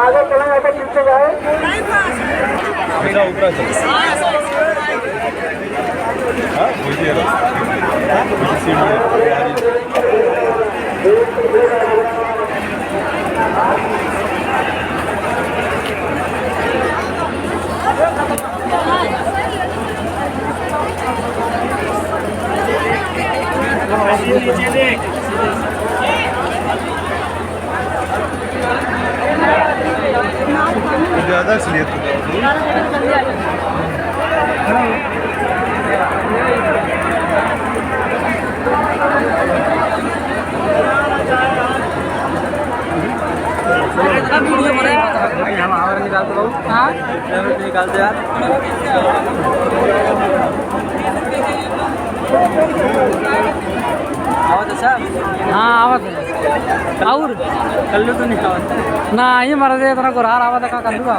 आगे चले आगे पीछे जाए ज़्यादा इसलिए निकालते यार आवाज अच्छा हाँ आवाज और कल तो नहीं आवाज ना ये मर दे इतना गुरार आवाज का कर दूंगा